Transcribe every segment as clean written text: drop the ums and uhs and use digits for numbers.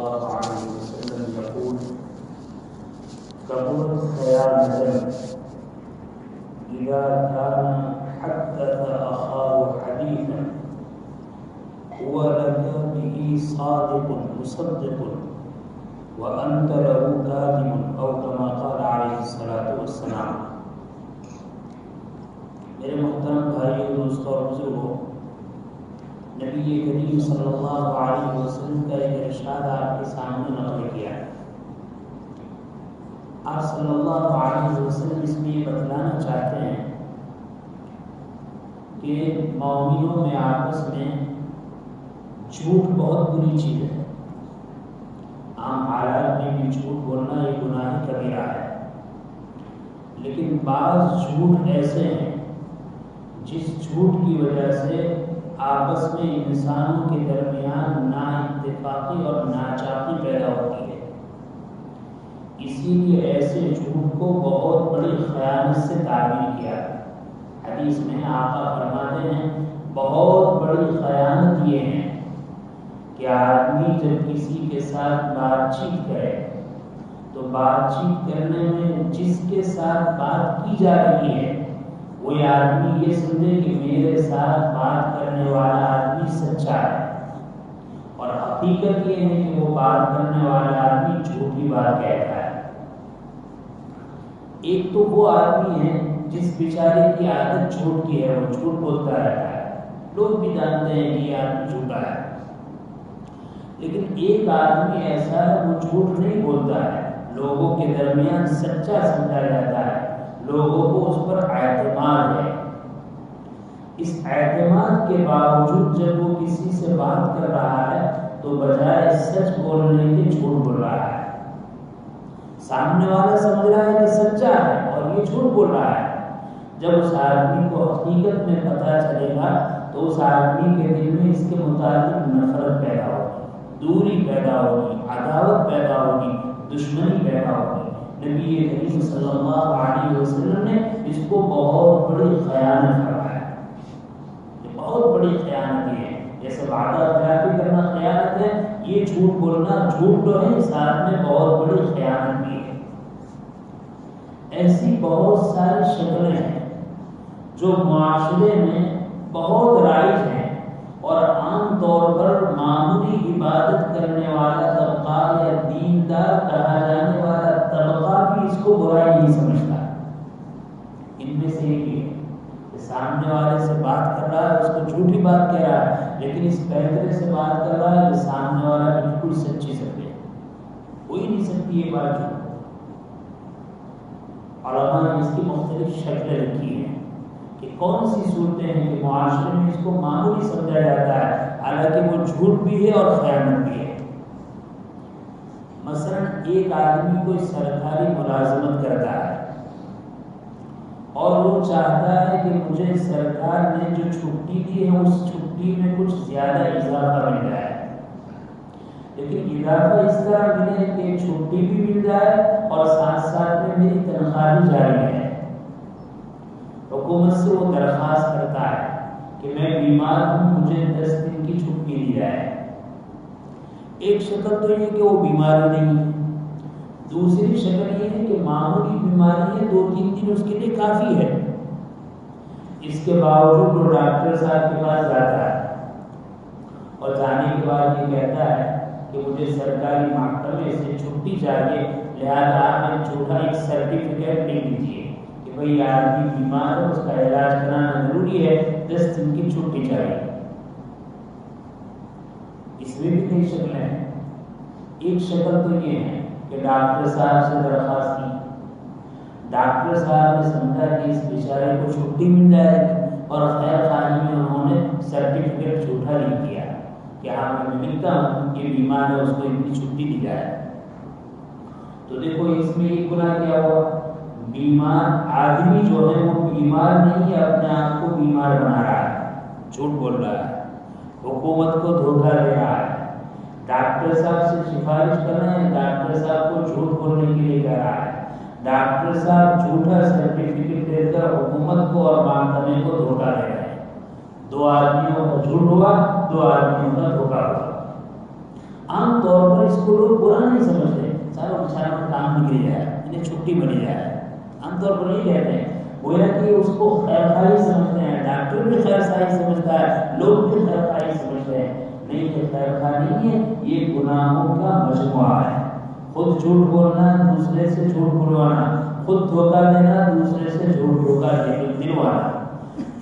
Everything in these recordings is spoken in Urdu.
الله عليه وسلم يقول: كبر خيانة إذا كان حدث أخاه حديثا ولك به صادق مصدق وأنت له كاذب أو كما قال عليه الصلاة والسلام۔ میرے محترم بھائیوں، دوستوں اور بزرگوں، نبی کریم صلی اللہ علیہ وسلم کا ایک ارشاد آپ کے سامنے نقل کیا ہے۔ آپ صلی اللہ علیہ وسلم اس میں یہ بتلانا چاہتے ہیں کہ مومنوں میں آپس میں جھوٹ بہت بری چیز ہے۔ عام حالات میں بھی جھوٹ بولنا یہ گناہ کبیرہ ہے، لیکن بعض جھوٹ ایسے ہیں جس جھوٹ کی وجہ سے آپس میں انسانوں کے درمیان نا اتفاقی اور ناچاقی پیدا ہوتی ہے۔ اسی لیے ایسے جھوٹ کو بہت بڑی خیانت سے تعبیر کیا ہے۔ حدیث میں آقا فرماتے ہیں بہت بڑی خیانت یہ ہے کہ آدمی جب کسی کے ساتھ بات چیت کرے تو بات چیت کرنے میں جس کے ساتھ بات کی جا رہی ہے وہ آدمی یہ سمجھے کہ میرے ساتھ بات کرنے والا آدمی سچا ہے، اور حقیقت یہ ہے کہ وہ بات کرنے والا آدمی جھوٹی بات کہتا ہے۔ ایک تو وہ آدمی ہے جس بیچارے کی عادت جھوٹ کی ہے، وہ جھوٹ بولتا رہتا ہے، لوگ بھی جانتے ہیں کہ یہ آدمی جھوٹا ہے۔ لیکن ایک آدمی ایسا ہے وہ جھوٹ نہیں بولتا ہے، لوگوں کے درمیان سچا سمجھا جاتا ہے، لوگوں کو اس پر اعتماد ہے۔ اس اعتماد کے باوجود جب وہ کسی سے بات کر رہا ہے تو بجائے سچ بولنے کے جھوٹ بول رہا ہے۔ سامنے والا سمجھ رہا ہے کہ سچا ہے اور یہ جھوٹ بول رہا ہے۔ جب اس آدمی کو حقیقت میں پتہ چلے گا تو اس آدمی کے دل میں اس کے متعلق نفرت پیدا ہوگی، دوری پیدا ہوگی، عداوت پیدا ہوگی، دشمنی پیدا ہوگی۔ نبی کریم صلی اللہ علیہ وسلم نے اس کو بہت بڑی خیانت فرمایا۔ یہ بہت بڑی خیانت ہے، جیسے وعدہ خلافی کرنا خیانت ہے، یہ جھوٹ بولنا جھوٹ تو ہے، ساتھ میں بہت بڑی خیانت بھی ہے۔ ایسی بہت ساری شکلیں ہیں جو معاشرے میں بہت رائج ہیں، اور عام طور پر معمولی عبادت کرنے والا طبقہ یا دیندار کہا جانے والا طبقہ بھی اس کو برائی نہیں سمجھتا۔ ان میں سے ایک ہے کہ سامنے والے سے بات کر رہا ہے، اس کو جھوٹی بات کہہ رہا ہے، لیکن اس بہترے سے بات کر رہا ہے کہ سامنے والا بالکل سچی سمجھے، ہو ہی نہیں سکتی یہ بات جھوٹ۔ علماء نے اس کی مختلف شکلیں رکھی ہیں کہ کون سی صورتیں ہیں کہ معاشرے میں اس کو معمولی سمجھا جاتا ہے، حالانکہ وہ جھوٹ بھی ہے اور خیانت بھی ہے۔ مثلا ایک آدمی کوئی سرکاری ملازمت کرتا ہے اور وہ چاہتا ہے کہ مجھے سرکار نے جو چھٹی دی ہے اس چھٹی میں کچھ زیادہ اضافہ مل جائے، لیکن اضافہ اس طرح ملے کہ چھٹی بھی مل جائے اور ساتھ ساتھ میں میری تنخواہ بھی جاری رہے۔ حکومت سے وہ درخواست کرتا ہے کہ میں بیمار ہوں، مجھے 10 دن کی چھٹی دی جائے۔ ایک شکل تو یہ کہ وہ بیماری نہیں ہے، دوسری شکل یہ ہے کہ معمولی بیماری ہے، 2-3 دن اس کے لیے کافی ہے۔ اس کے باوجود وہ ڈاکٹر صاحب کے پاس جاتا ہے اور جانے کے بعد یہ کہتا ہے کہ مجھے سرکاری محکمے سے چھٹی چاہیے، لہذا آپ ایک چھوٹا ایک سرٹیفکیٹ لکھ دیجیے کہ بھئی آدمی بیمار ہے، اس کا علاج کرانا ضروری ہے، 10 دن کی چھٹی چاہیے۔ اس میں بھی کئی شکلیں ہیں۔ ایک شکل تو یہ ہے کہ ڈاکٹر صاحب سے درخواست کی، ڈاکٹر صاحب نے سمجھا کہ اس بیچارے کو چھٹی مل جائے گی، اور خیر خواہی میں انہوں نے سرٹیفکیٹ جھوٹا لکھ دیا کہ ہاں میں لکھتا ہوں یہ بیمار ہے، اس کو اتنی چھٹی دی جائے۔ تو دیکھو اس میں ایک گناہ کیا ہوا، بیمار آدمی جو ہے وہ بیمار نہیں ہے، اپنے آپ کو بیمار بنا رہا ہے، جھوٹ بول رہا ہے، حکومت کو دھوکہ دے رہا ہے، ڈاکٹر صاحب سے سفارش کر رہے ہیں، ڈاکٹر صاحب کو جھوٹ بولنے کے لیے کہہ رہا ہے، ڈاکٹر صاحب جھوٹا سرٹیفکیٹ دے کر حکومت کو اور محکمے کو دھوکہ دے رہے ہیں۔ 2 آدمیوں کا جھوٹ ہوا، 2 آدمیوں کا دھوکہ ہوا۔ عام طور پر اس کو لوگ برا نہیں سمجھتے، چلو بیچارہ کا کام نکل جائے، انہیں چھٹی ملی جائے، عام طور پر نہیں کہتے ہیں، گویا کہ اس کو خیر خواہی سمجھتے ہیں، ڈاکٹر بھی خیر خواہی سمجھتا ہے، لوگ بھی خیر خواہی سمجھتے ہیں. نہیں، یہ خیر خواہ نہیں ہے، یہ گناہوں کا مجموعہ ہے. خود جھوٹ بولنا، دوسرے سے جھوٹ بلوانا، خود دھوکہ دینا، دوسرے سے جھوٹ دھوکہ دلوانا.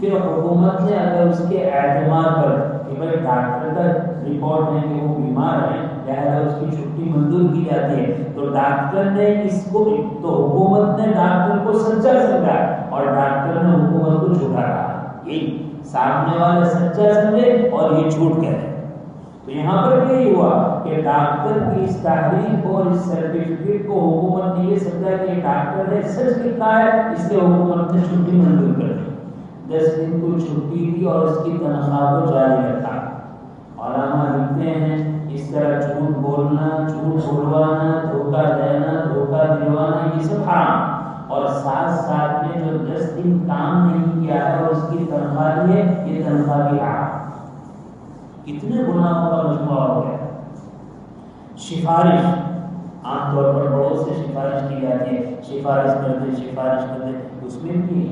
پھر حکومت نے اگر اس کے اعتماد پر کہ بھائی ڈاکٹر کا رپورٹ ہے کہ وہ بیمار ہے، لہٰذا اس کی چھٹی منظور کی جاتی ہے، تو ڈاکٹر نے اس کو، تو حکومت نے ڈاکٹر کو سچا سمجھا اور ڈاکٹر نے حکومت کو جھوٹا کہا. یہی سامنے والے سچا سمجھے اور یہ جھوٹ کہے. تو یہاں پر بھی یہی ہوا کہ ڈاکٹر کی اس تحریک اور اس سرٹیفکیٹ کو حکومت نے یہ سمجھا کہ ڈاکٹر نے سچ لکھا ہے، اس لیے حکومت نے چھٹی منظور کر دی. 10 دن کو چھٹی دی اور اس کی تنخواہ کو جاری رکھا. علماء لکھتے ہیں اس طرح جھوٹ بولنا، جھوٹ بلوانا، دھوکہ دینا، دھوکہ دلوانا، یہ سب حرام. اور ساتھ ساتھ میں جو 10 دن کام نہیں کیا ہے اور اس کی تنخواہ لی ہے، یہ تنخواہ بھی حرام. کتنے گناہوں کا مجموعہ ہو گیا. سفارش، عام طور پر بڑوں سے سفارش کی جاتی ہے، سفارش کر دے، سفارش کر دے. اس میں بھی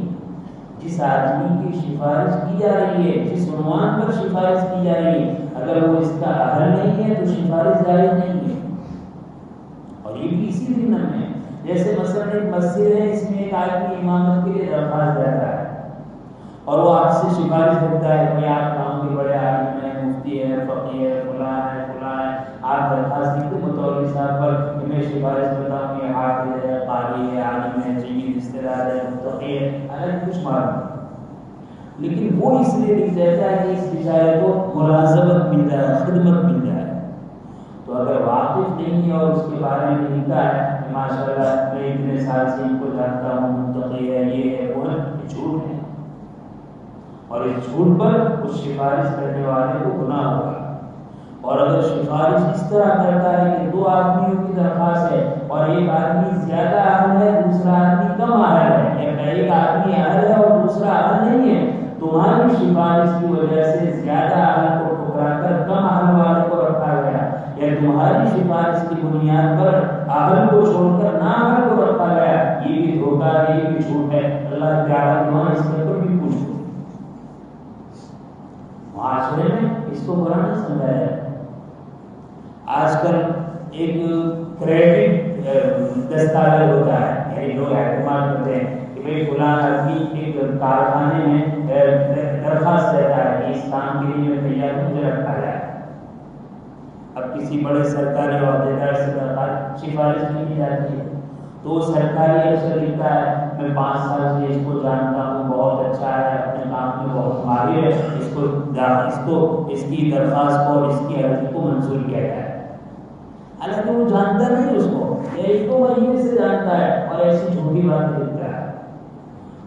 جس آدمی کی سفارش کی جا رہی ہے، جس عنوان پر سفارش کی جا رہی ہے، اگر وہ اس کا اہل نہیں ہے تو سفارش جائز نہیں ہے. اور یہ بھی اسی ضمن میں ہے. جیسے مثلا ایک مسجد ہے، اس میں ایک آدمی امامت کے لیے درخواست دیتا ہے اور وہ آپ سے سفارش کرتا ہے کہ آپ کام کے بڑے عالم ہیں، مفتی ہے، فقیہ ہے، فلاں ہے، فلاں ہے، آپ درخواست لکھتے متولی صاحب پر کہ میں سفارش کرتا ہوں کہ حافظ ہے، قاری ہے، عالم ہے، جمی رشتہ دار ہے، متقی ہے، الگ کچھ معلوم. لیکن وہ اس لیے لکھ دیتا ہے کہ اس بیچارے کو ملازمت مل جائے، خدمت مل جائے. تو اگر واقف نہیں ہے اور اس کے بارے میں لکھتا ہے کہ ماشاء اللہ میں اتنے سال سے ان کو جانتا ہوں، متقی ہے، یہ ہے، وہ ہے، یہ جھوٹ ہے. اور اس جھوٹ پر اس سفارش کرنے والے کو گناہ ہوگا. اور اگر سفارش اس طرح کرتا ہے کہ 2 آدمیوں کی درخواست ہے اور ایک آدمی زیادہ اہل ہے، دوسرا آدمی کم اہل ہے، یا ایک آدمی اہل ہے اور دوسرا اہل نہیں ہے، تمہاری سفارش کی وجہ سے زیادہ اہل کو ٹھکرا کر کم اہل والے کو رکھا گیا، یا تمہاری سفارش کی بنیاد پر اہل کو چھوڑ کر نہ اہل کو رکھا گیا، یہ بھی دھوکہ ہے، یہ بھی جھوٹ ہے. اللہ تعالیٰ وہاں اس کے اوپر بھی پوچھو. معاشرے میں اس کو برا نہیں سمجھایا جاتا. آج کل ایک کریڈٹ دستاویز ہوتا ہے، یعنی لوگ اعتماد کرتے ہیں کہ بھائی فلاں آدمی ایک کارخانے میں درخواست دیتا ہے کہ اس کام کے لیے میں تیار ہوں، مجھے رکھا جائے. اب کسی بڑے سرکاری عہدیدار سے درخواست سفارش کی جاتی ہے تو وہ سرکاری افسر لکھتا ہے میں 5 سال سے اس کو جانتا ہوں، بہت اچھا ہے، اپنے کام میں بہت ماہر ہے، اس کی درخواست کو اور اس کی عرضی کو منظور کیا جائے. حالانکہ وہ جانتا نہیں اس کو، یا اس کو وہیں سے جانتا ہے اور ایسی جھوٹی باتیں لکھتا ہے.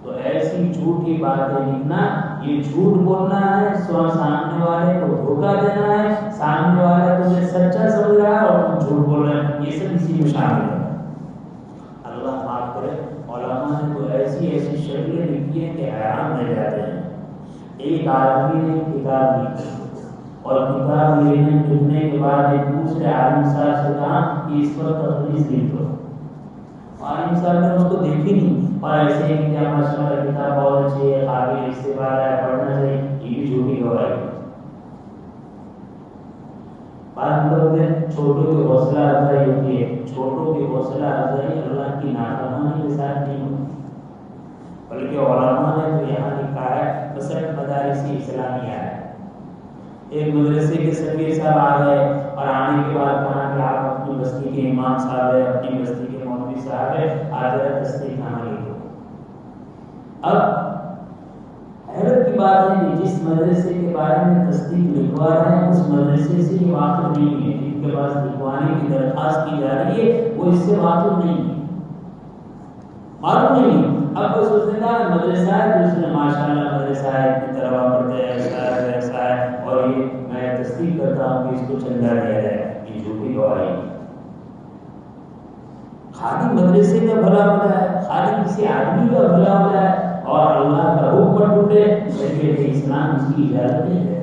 تو ایسی جھوٹی باتیں لکھنا یہ جھوٹ بولنا ہے، سامنے والے کو دھوکہ دینا ہے، سامنے والا تمہیں سچا سمجھ رہا ہے اور تم جھوٹ بول رہے ہیں، یہ سب اسی میں شامل ہے. اللہ معاف کرے، علماء نے تو ایسی شکلیں لکھی ہیں کہ حیران رہ جاتے ہیں. ایک آدمی نے کتاب لکھی اور کتاب لکھنے کے بعد ایک دوسرے عالم صاحب سے کہا کہ اس پر تخلیص لکھ دو. عالم صاحب نے اس کو دیکھی نہیں اور ایسے ہی کہ ماشاء اللہ کتاب بہت اچھی ہے، قابل استفادہ ہے، پڑھنا چاہیے، یہ بھی جھوٹی گواہی. بعض لوگ چھوٹوں کی حوصلہ افزائی ہوتی ہے، چھوٹوں کی حوصلہ افزائی اللہ کی نافرمانی کے ساتھ نہیں ہوتی، بلکہ علماء نے تو یہاں لکھا ہے مثلا مدارس اسلامیہ ہے. ایک مدرسے کے سفیر صاحب آ گئے اور آنے کے بعد کہا کہ آپ اپنی بستی کے امام صاحب ہے، اپنی بستی کے مولوی صاحب ہے، آج تصدیق نامہ لکھ دو. اب حیرت کی بات ہے کہ جس مدرسے کے بارے میں تصدیق لکھوا رہے ہیں اس مدرسے سے یہ واقف نہیں ہے، جن کے پاس لکھوانے کی درخواست کی جا رہی ہے وہ اس سے واقف نہیں ہے، معلوم نہیں. اب تو سوچنے کا مدرسہ ہے، دوسرے ماشاء اللہ مدرسہ ہے، اتنی طرح پڑھتے ہیں، ایسا ہے ویسا ہے، اور یہ میں تصدیق کرتا ہوں کہ اس کو چندہ دیا جائے، یہ جھوٹی گواہی. خالی مدرسے کا بھلا ہو جائے، خالی کسی آدمی کا بھلا ہو جائے اور اللہ کا حکم ٹوٹے، بلکہ اسلام اس کی اجازت نہیں ہے.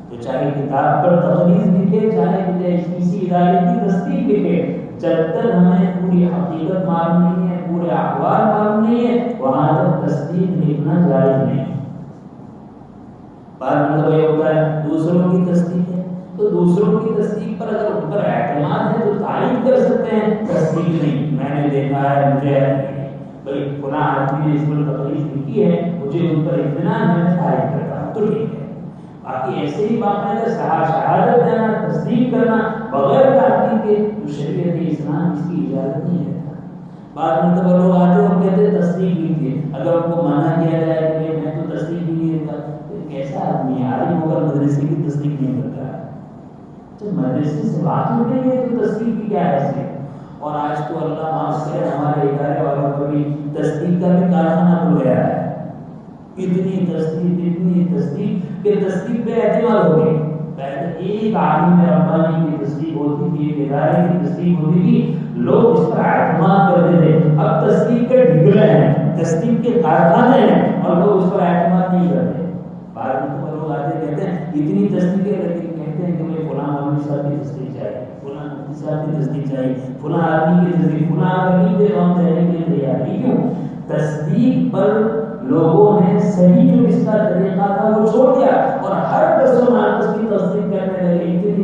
تو چاہے کتاب پر تخلیص لکھے، چاہے کسی ادارے کی تصدیق لکھے. جب تک ہمیں پوری حقیقت معلوم نہیں ہے، پورے احوال معلوم نہیں ہے، وہاں تک تصدیق لکھنا جائز نہیں. بعض مطلب یہ ہوتا ہے دوسروں کی تصدیق ہے، تو دوسروں کی تصدیق پر اگر ان پر اعتماد ہے تو تائید کر سکتے ہیں. تصدیق نہیں، میں نے دیکھا ہے، مجھے بھائی فلاں آدمی نے اس پر تقریر لکھی ہے، مجھے ان پر اطمینان ہے، میں تائید کرتا ہوں، تو ٹھیک ہے. باقی ایسے ہی باقاعدہ شہادت دینا، تصدیق کرنا بغیر تحقیق کے تو شریعت اسلام اس کی اجازت نہیں دیتا. بعض مرتبہ لوگ آتے اور کہتے ہیں تصدیق لیجیے، اگر ان کو منع کیا جائے کہ میں تو تصدیق بھی نہیں دیتا، تو کیسا آدمی ہے؟ عالم ہو کر مدرسے کی تصدیق نہیں کرتا ہے. جب مدرسے سے بات ہو رہی ہے تو تصدیق کی کیا حیثیت؟ اور آج تو اللہ معاف کرے ہمارے ادارے والوں کو بھی تصدیق کا بھی کارخانہ کھل گیا ہے. اتنی تصدیق کہ تصدیق پہ اعتماد ہو گئی. پہلے ایک عالم ربانی کی تصدیق ہوتی تھی، ایک ادارے کی تصدیق ہوتی تھی، لوگ اس پر اعتماد کرتے تھے. اب تصدیق کے ڈھگلے ہیں، تصدیق کے کارخانے ہیں اور لوگ اس پر اعتماد نہیں کرتے. بعض لوگ آتے کہتے ہیں اتنی تصدیقیں، لیکن کہتے ہیں کہ مجھے فلاں مولوی صاحب کی تصدیق چاہیے، فلاں مفتی صاحب کی تصدیق چاہیے، فلاں آدمی کی تصدیق، فلاں آدمی کے ہم دینے کے لیے تیار نہیں. کیوں؟ تصدیق پر لوگوں نے صحیح جو اس کا طریقہ تھا وہ چھوڑ دیا اور ہر کس و ناقص کی تصدیق کرنے لگے. اتنی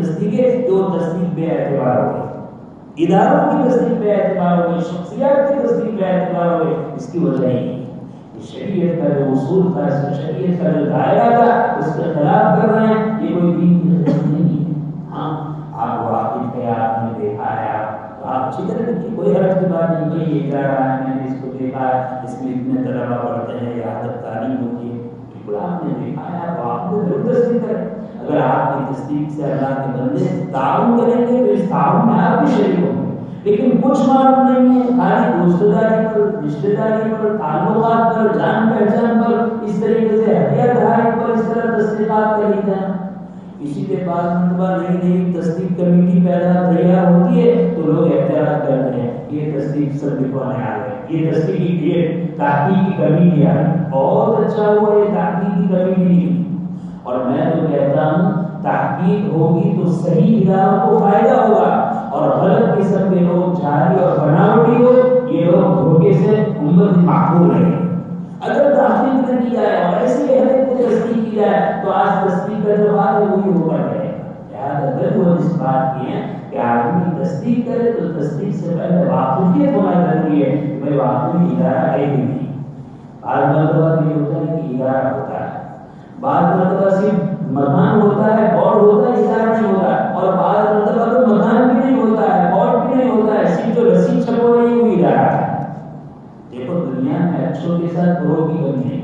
تصدیقیں کہ وہ تصدیق بے اعتبار ہو گئی. اداروں کی تصدیق بے اعتبار ہو گئی، شخصیات کی تصدیق بے اعتبار ہو گئی. اس کی وجہ ہی شریعت کا جو اصول تھا، شریعت کا جو دائرہ تھا، اس کے خلاف کر رہے ہیں. یہ کوئی دین کی خدمت نہیں ہے. ہاں آپ واقف ہے، آپ نے دیکھا ہے، آپ اچھی طرح دیکھیے، کوئی حرج کی بات نہیں. کوئی یہ کہہ رہا ہے میں نے اس کو دیکھا ہے، اس میں اتنے طلبا پڑھتے ہیں، یہ عادت تعلیم ہوتی ہے، بالکل آپ نے دیکھا ہے، آپ نے ضرور تصدیق کریں. اگر آپ کی تصدیق سے اللہ کے بندے تعاون کریں گے تو اس تعاون میں آپ بھی شریک ہوں گے. لیکن کچھ معلوم نہیں ہے، خالی دوست داری پر، رشتے داری پر، تعلقات پر، جان پہچان پر، اس طریقے سے ہدیہ تحائف پر اس طرح تصدیقات کر لی جائیں. اسی کے بعد مرتبہ نئی تصدیق کمیٹی تیار ہوتی ہے تو لوگ اعتراض کرتے ہیں یہ تصدیق سب لکھوانے آ گئے، یہ تصدیق یہ تحقیق کی کمیٹی آ گئی. بہت اچھا ہوا یہ تحقیق کی کمیٹی. اور میں تو کہتا ہوں تحقیق ہوگی تو صحیح اداروں کو فائدہ ہوگا، اور غلط قسم کے لوگ جعلی اور بناوٹی ہو، یہ لوگ دھوکے سے امت محفوظ رہے. اگر تحقیق نہ کی جائے اور ایسے ہر ایک کو تصدیق کی جائے تو آج تصدیق کا جو بات ہے وہی ہو کر رہے. اگر وہ اس بات کی ہے کہ آدمی تصدیق کرے تو تصدیق سے پہلے واقفیت ہونا ضروری ہے کہ بھائی واقعی ادارہ ہے کہ نہیں. بعض مرتبہ یہ ہوتا ہے کہ ادارہ ہوتا ہے، بعض مرتبہ صرف مکان ہوتا ہے، بورڈ ہوتا ہے، ادارہ نہیں ہوتا. اور بعض مرتبہ تو مکان بھی نہیں ہوتا ہے، بورڈ بھی نہیں ہوتا ہے، صرف جو رسید چھپو رہی ہے وہ ادارہ ہے. دیکھو دنیا میں اچھوں کے ساتھ بروں کی کمی ہے.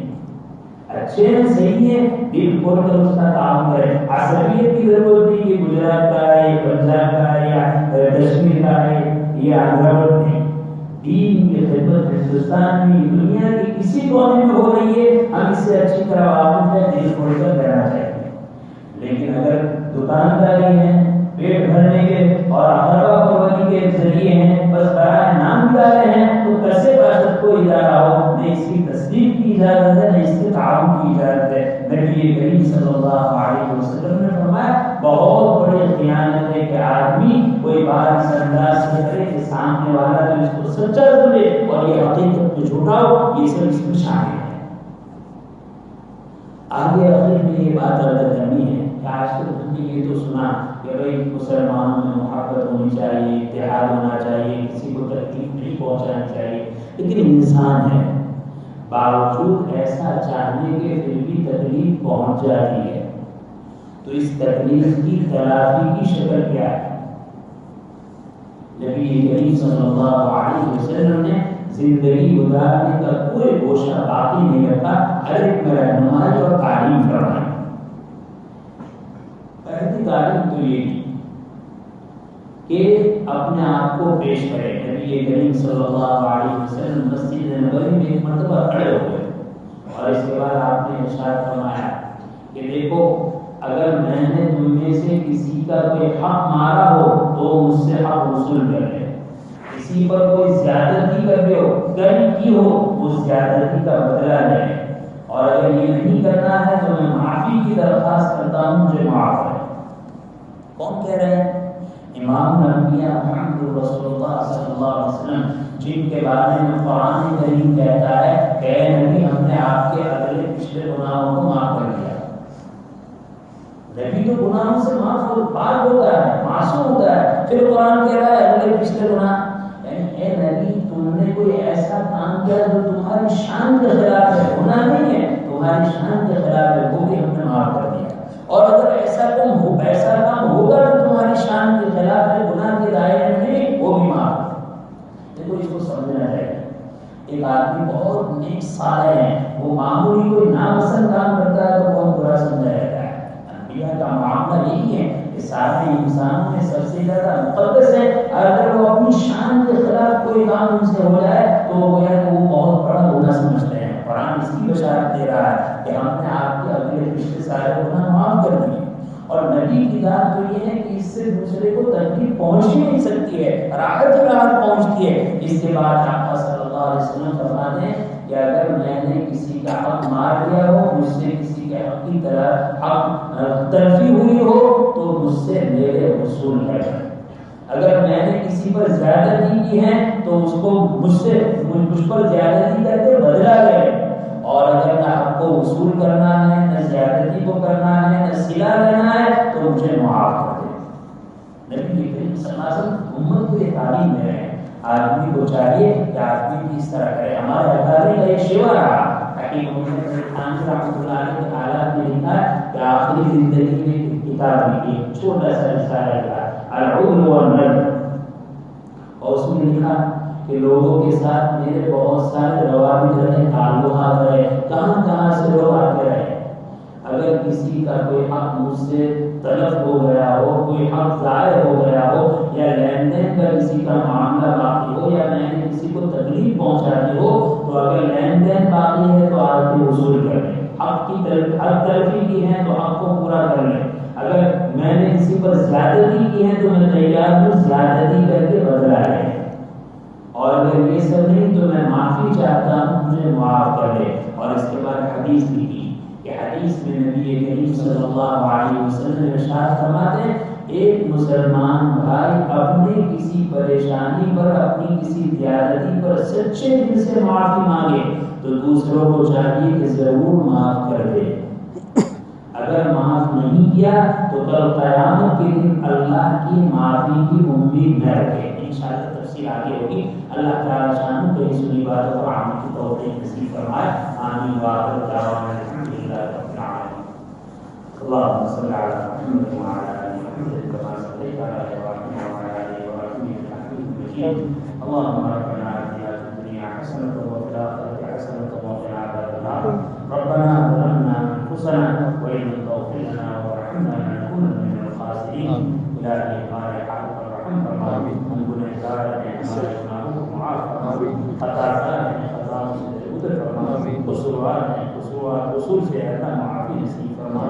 اچھے ہیں، صحیح ہے، دل کھول کر اس کا کام کریں. عصبیت کی ضرورت نہیں کہ گجرات کا ہے، یہ پنجاب کا ہے، یا کشمیر کا ہے، یہ آندھرا نہیں. دین کی خدمت ہندوستان میں، دنیا کی کسی کونے میں ہو رہی ہے، ہم اس سے اچھی طرح واقف ہیں، دل کھول کر کرنا چاہیے. لیکن اگر دکانداری ہے، پیٹ بھرنے کے اور اقربا قربانی کے ذریعے ہیں، بس برائے نام ادارے ہیں، تو کیسے باشد کو ادارہ ہو؟ نہ اس کی تصدیق کی اجازت ہے، نہ اس کے تعاون کی اجازت ہے. نبی کریم صلی اللہ علیہ وسلم نے فرمایا بہت بڑی خیانت ہے کہ آدمی کوئی بات اس انداز سے کرے کہ سامنے والا جو اس کو سچا سمجھے اور یہ حقیقت کو جھوٹا ہو. یہ سب اس میں شامل ہے. آگے آخر میں یہ بات ادا کرنی ہے کہ آج تک ہم نے یہ تو سنا کہ بھائی مسلمانوں میں محبت ہونی چاہیے، اتحاد ہونا چاہیے، کسی کو تکلیف نہیں پہنچانی چاہیے. لیکن انسان ہے، باوجود ایسا چاہنے کے پھر بھی تکلیف پہنچ جاتی ہے. تو اس تکلیف کی تلافی کی شکل کیا ہے؟ نبی کریم صلی اللہ علیہ وسلم نے زندگی گزارنے کا کوئی گوشہ باقی نہیں رکھا، ہر ایک میں رہنمائی اور تعلیم فرمائی. پہلی تعلیم تو یہ تھی کہ اپنے آپ کو پیش کرے. نبی کریم صلی اللہ علیہ وسلم مسجد نبوی میں ایک مرتبہ کھڑے ہو گئے اور اس کے بعد آپ نے ارشاد فرمایا کہ دیکھو اگر میں نے تم میں سے کسی کا کوئی حق مارا ہو تو مجھ سے حق وصول کر لے. کسی پر کوئی زیادتی کر دے ہو، کی ہو، اس زیادتی کا بدلہ لے. اور اگر یہ نہیں کرنا ہے تو میں معافی کی درخواست کرتا ہوں، مجھے معاف کریں. کون کہہ رہے ہیں؟ امام انبیاء محمد رسول اللہ صلی اللہ علیہ وسلم جن کے بارے میں قرآن کریم کہتا ہے کہ اے نبی ہم نے آپ کے اگلے پچھلے گناہوں کو معاف کر دیا. نبی تو گناہوں سے پاک ہوتا ہے، معصوم ہوتا ہے، پھر قرآن کہہ رہا ہے اگلے پچھلے گناہ. اے نبی تم نے کوئی ایسا کام کیا جو تمہاری شان کے خلاف ہے، گناہ نہیں ہے، تمہاری شان کے خلاف ہے، وہ بھی ہم نے معاف کر دیا. اور اگر ایسا کام ہوگا تو تمہاری شان کے خلاف ہے، گناہ کے دائرے میں نہیں، وہ بھی معاف. دیکھو اس کو سمجھنا چاہیے. ایک آدمی بہت نیک صالح ہے، وہ معمولی کوئی ناپسند کام کرتا ہے تو بہت برا سمجھا جاتا ہے. انبیاء کا معاملہ یہی ہے کہ سارے انسانوں میں سب سے زیادہ مقدس ہے. اگر وہ اپنی شان کے خلاف کوئی کام ان سے ہو جائے تو وہ گویا کہ وہ بہت بڑا گناہ سمجھتے ہیں. قرآن اس کی بشارت دے رہا ہے کہ ہم نے آپ کے اگلے پچھلے سارے گناہ معاف کر دیے. اور نبی کی ذات تو یہ ہے کہ اس سے دوسرے کو تکلیف پہنچ ہی نہیں سکتی ہے، راحت پہنچتی ہے. اس کے بعد آپ صلی اللہ علیہ وسلم فرماتے ہیں کہ اگر میں نے کسی کا حق مار دیا ہو، مجھ سے کسی کے حق کی طرح حق تلفی ہوئی ہو تو مجھ سے میرے وصول ہے. اگر میں نے کسی پر زیادتی کی ہے تو اس کو مجھ پر زیادتی کر کے بدلا لے. اور اگر نہ حق کو وصول کرنا ہے، نہ زیادتی کو کرنا ہے، نہ صلہ لینا ہے تو مجھے معاف کر دے. نبی کریم صلی اللہ علیہ وسلم امت کو یہ تعلیم دے رہے ہیں. آدمی کو چاہیے کہ آدمی بھی اس طرح کرے. ہمارے اکابر کا ایک شیوا رہا حکیم خان رحمۃ اللہ علیہ کے حالات میں لکھا کہ آخری زندگی میں ایک کتاب لکھی، چھوٹا سا رسالہ لکھا العدل والندب، اور اس میں لکھا کہ لوگوں کے ساتھ میرے بہت سارے روابط رہے، تعلقات رہے، کہاں سے لوگ آتے رہے. اگر کسی کا کوئی حق مجھ سے تلف ہو گیا ہو، کوئی حق ضائع ہو گیا ہو، یا لین دین کا کسی کا معاملہ باقی ہو، یا میں نے کسی کو تکلیف پہنچانی ہو، تو اگر لین دین باقی ہے تو آپ کے وصول کر لیں. حق تلفی کی ہے تو حق کو پورا کر لیں. اگر میں نے کسی پر زیادتی کی ہے تو میں تیار ہوں زیادتی کر کے بدلا لیں. اور اگر یہ سب نہیں تو میں معافی چاہتا ہوں، مجھے معاف کر دے. اور اس کے بعد حدیث لکھی کہ حدیث میں نبی کریم صلی اللہ علیہ وسلم ارشاد فرماتے ہیں ایک مسلمان بھائی اپنے کسی پریشانی پر، اپنی کسی زیادتی پر سچے دل سے معافی مانگے تو دوسروں کو چاہیے کہ ضرور معاف کر دے. اگر معاف نہیں کیا تو کل قیامت کے دن اللہ کی معافی کی امید نہ رکھے. انشاءاللہ تفصیل آگے ہوگی. اللہ تعالیٰ شان کو اس سنی باتوں کو عمل کی توفیق نصیب فرمائے. آمین وآخر دعوانا الحمدللہ رب العالمین. اللهم صل على محمد وعلى آل محمد كما صليت على إبراهيم وعلى آل إبراهيم إنك حميد مجيد. اللهم ربنا آتنا في الدنيا حسنة وفي الآخرة حسنة وقنا عذاب النار. ربنا ظلمنا أنفسنا وإن لم تغفر لنا وترحمنا لنكونن من الخاسرين. إلهي ہمارے حق پر رحم فرما. ہم گنہگار ہیں، ہمارے گناہوں کو معاف فرما. خطاکار ہیں، خطاؤں سے درگزر فرما. قصوروار ہیں، قصور سے اللہ معافی نصیب فرما.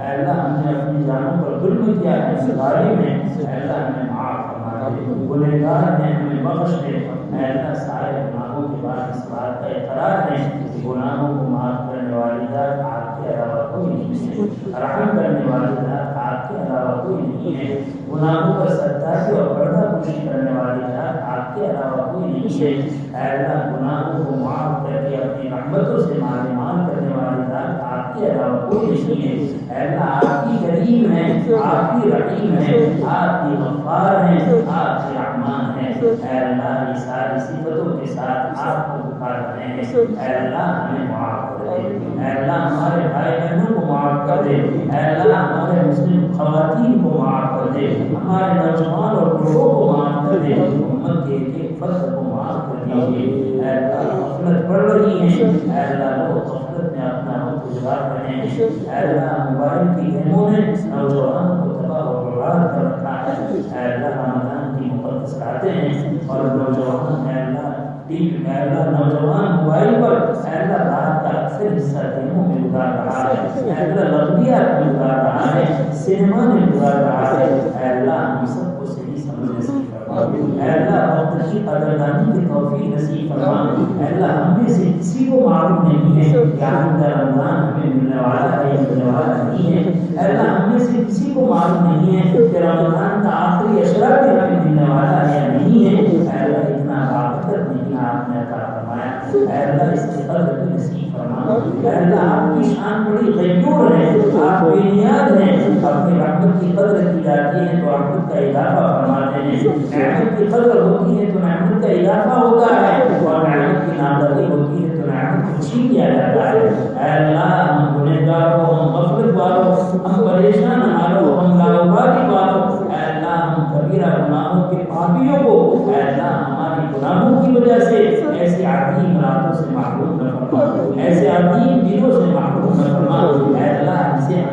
اے اللہ ہم نے اپنی جانوں پر ظلم کیا ہے، ظالم ہیں، اے اللہ ہمیں معاف فرما دے. گنہگار ہیں، ہمیں بخش دے. اے اللہ سارے گناہوں کے بعد اس بات کا اقرار ہے کہ گناہوں کو معاف کرنے والی ذات آپ کے علاوہ کوئی نہیں ہے، رحم کرنے والی ذات آپ کے علاوہ کوئی نہیں ہے، گناہوں پر ستاری اور پردہ پوشی کرنے والی ذات آپ کے علاوہ کوئی نہیں ہے. اے اللہ گناہوں کو معاف کر کے اپنی رحمتوں سے مال کرنے والی ذات آپ کے علاوہ کوئی نہیں ہے. اے اللہ آپ کی کریم ہے، آپ کی رحیم ہے، آپ کی غفار ہے، آپ کی رحمان ہے. اے اللہ یہ ساری صفتوں کے ساتھ آپ کو پکار رہے ہیں. اے اللہ ہمیں معاف کر دے. اے اللہ ہمارے بھائی بہنوں کو معاف کر دے. اے اللہ ہمارے مسلم خواتین کو معاف کر دے. ہمارے نوجوان اور بوڑھوں کو معاف کر دے. امت کے ایک فرد کو معاف کر دیجیے. اے اللہ غفلت بڑھ رہی ہے، اے اللہ لوگ غفلت میں اپنا وقت گزار رہے ہیں. اے اللہ موبائل کی گیموں نے نوجوانوں کو تباہ و برباد کر رکھا ہے. اے اللہ رمضان کی مقدس راتیں ہیں اور نوجوان اے اللہ نوجوان موبائل پر اے اللہ رات کا اکثر حصہ گیموں میں گزار رہا ہے. اے اللہ لغویات میں گزار رہا ہے، سنیما میں گزار رہا ہے. اے اللہ ہم سب کو صحیح سمجھ نصیب فرما. اے اللہ وقت کی قدردانی کی توفیق نصیب فرما. اے اللہ ہم میں سے کسی کو معلوم نہیں ہے کہ آئندہ رمضان ہمیں ملنے والا ہے یا ملنے والا نہیں ہے. اے اللہ ہم میں سے کسی کو معلوم نہیں ہے کہ رمضان کا آخری اشرا بھی ہمیں ملنے والا اے اللہ اس کی قدر بھی نصیب فرما، اے اللہ آپ کی شان بڑی غیور ہے، آپ بے نیاز ہیں، اپنی رحمت کی قدر کی جاتی ہے تو رحمت کا اضافہ فرماتے ہیں، نعمت کی قدر ہوتی ہے تو نعمت کا اضافہ ہوتا ہے، اور نعمت کی ناقدری ہوتی ہے تو نعمت کو چھین لیا جاتا ہے۔ اے اللہ ہم گنہگار ہو، ہم غفلت والوں، ہم پریشان حالوں، ہم لاوبالی والوں، اے اللہ ہم کبیرہ گناہوں کے پابیوں کو اے اللہ ہماری گناہوں کی وجہ سے ایسے عظیم راتوں سے محروم نہ فرما، ایسے عظیم دنوں سے محروم نہ فرما، اے اللہ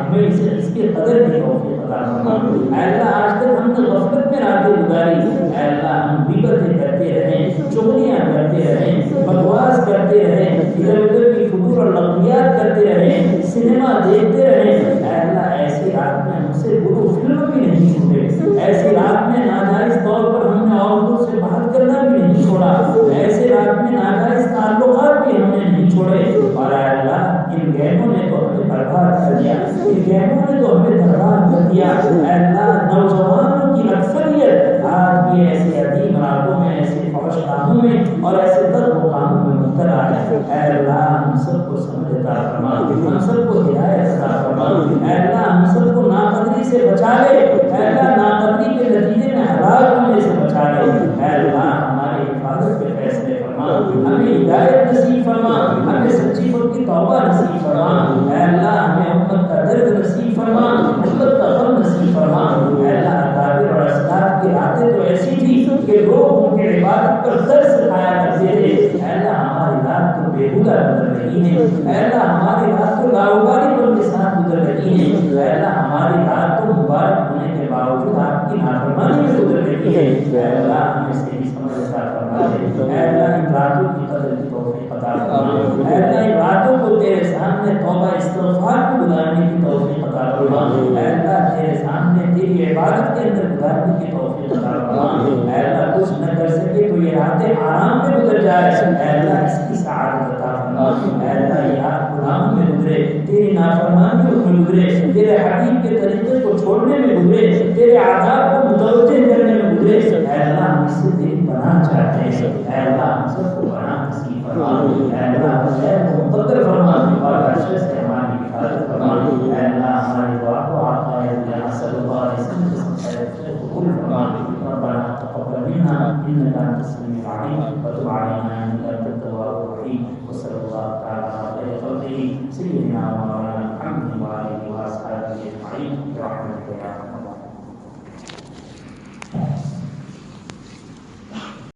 ہمیں اس کے قدر کی توفیق عطا فرما۔ اے اللہ آج تک ہم نے غفلت میں راتیں گزاری، اے اللہ ہم غیبتیں کرتے رہیں، چغلیاں کرتے رہیں، بکواس کرتے رہیں، ادھر ادھر کی فضول اور لغویات کرتے رہیں، سنیما دیکھتے رہیں، اے اللہ ایسی رات میں ہم سے گرو فلم بھی نہیں چھوٹے، ایسی رات میں ناجائز طور پر ہم نے عورتوں سے بات کرنا بھی نہیں چھوڑا، ایسے رات میں ناجائز تعلقات بھی ہم نے نہیں چھوڑے، اور اے اللہ ان گیموں نے تو ہمیں برباد کر دیا، ان گیموں نے تو ہمیں برباد کر دیا۔ اے اللہ نوجوانوں کی اکثریت آج بھی ایسے عظیم راتوں میں، ایسے فحش کاموں میں اور ایسے بد کاموں میں مبتلا ہے۔ اے اللہ ہم سب کو سمجھ عطا فرما، ہم سب کو ہدایت عطا فرما، اے اللہ ہم سب کو ناقدری سے بچا لے، اے اللہ ناقدری کے نتیجے میں ہلاک ہونے سے بچا لے، اے اللہ ہماری حفاظت کے فیصلے فرما، ہمیں ہدایت نصیب فرما، ہمیں سچی پکی توبہ نصیب فرما، اے اللہ ہمیں امت کا درد نصیب فرما، امت کا غم نصیب فرما، اے اللہ اکابر اور اسلاف کی راتیں تو ایسی تھی کہ لوگ ان کے عبادت پر ترس کھایا کرتے تھے، اے اللہ ہماری رات تو بےہودہ گزر رہی ہے، اے اللہ ہماری رات تو لاوبالی پن کے ساتھ گزر رہی ہے، اے اللہ ہماری رات تو مبارک ہونے کے باوجود آپ کی نافرمانی میں گزر رہی ہے، اے اللہ ہمیں صحیح سمجھ عطا فرما دے، اے اللہ ان راتوں کی قدر کی توفیق عطا فرما، اے اللہ ان راتوں کو تیرے سامنے توبہ استغفار کو گزارنے کی توفیق عطا فرما، اے اللہ تیرے سامنے تیری عبادت کے اندر گزارنے کی توفیق عطا فرما، اے اللہ کچھ نہ کر سکے تو یہ راتیں آرام میں گزر جائے، اے اللہ اس کی سعادت عطا فرما، اے اللہ یہ رات گناہوں میں گزرے، تیری نافرمانیوں میں گزرے، تیرے حبیب کے طریقے کو چھوڑنے میں گزرے، تیرے عذاب کو متوجہ کرنے میں گزرے، اے اللہ ہم اس سے تیری پناہ چاہتے ہیں، اے اللہ ہم سب کو پناہ نصیب فرما، اے اللہ خیر کو مقدر فرما اور عرش سے ہماری حفاظت فرما، اے اللہ ہماری دعا کو آقا صلی اللہ علیہ وسلم سے قبول فرما، ربنا تقبل منا انك انت السميع العليم وتب علينا انك انت التواب الرحيم، وصلى الله تعالى على خير خلقه سيدنا ومولانا محمد وآله وأصحابه أجمعين برحمتك يا